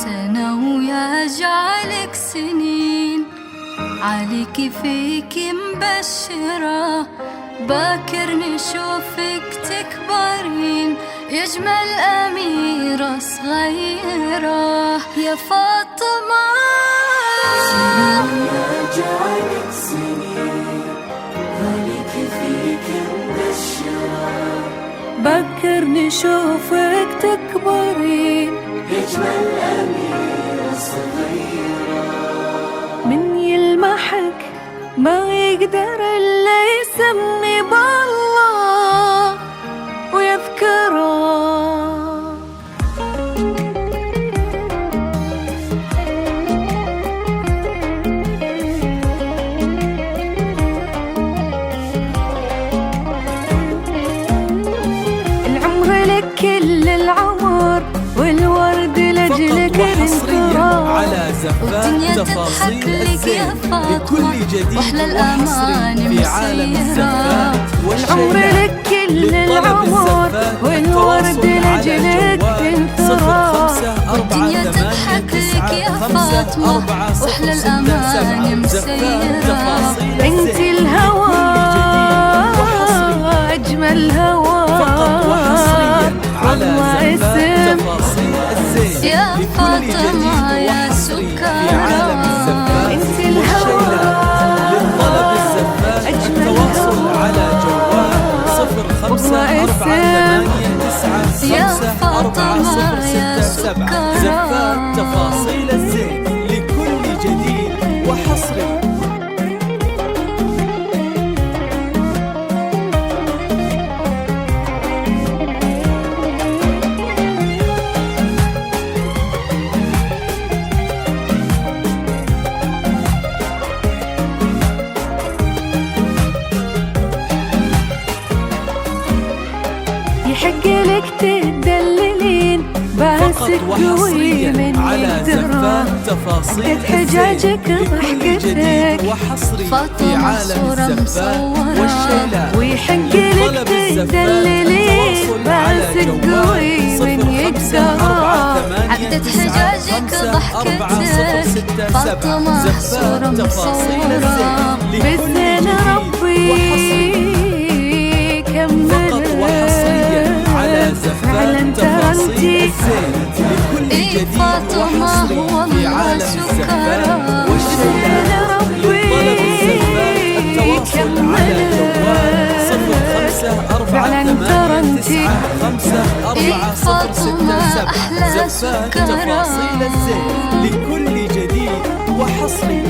سنة ويجعلك سنين، عليكي فيكي مبشرة، باكر نشوفك تكبرين، يجمل أميرة صغيرة يا فاطمة. سنة ويجعلك سنين، عليكي فيكي مبشرة، باكر نشوفك تكبرين، يجمل أميرة صغيرة. من يلمحك ما يقدر إلا يسمي بالله ويذكره. العمر لك كل العمر، والورد لأجلك انثرى، على زفات تفاصيل الزين لكل جديد وحصري في عالم الزفات العمر لك كل العمر، والورد لأجلك تنثرى، والدنيا تضحك لك يا فاطمة، وأحلى الأمان مسيرة. انت الهوى أجمل هوى، والله اسم يا فاطمة يا سكرة. انت الهوى أجمل هوى، والله اسم يا فاطمة يا سكرة. زفات تفاصيل الزين لكل جديد وحصري. يحق لك تدللين، باسك قوي من يقدره، عدت حجاجك ضحكتك فاطمة صورة مصورة. ويحق لك تدللين، باسك قوي من يقدره، عدت حجاجك ضحكتك فاطمة صورة مصورة. بإذن ربي كمل فعلا ترنتي إيه فاطمة والله سكرة. بإذن ربي كمل فعلا ترنتي إيه فاطمة أحلى سكرة. تفاصيل الزين لكل جديد وحصري.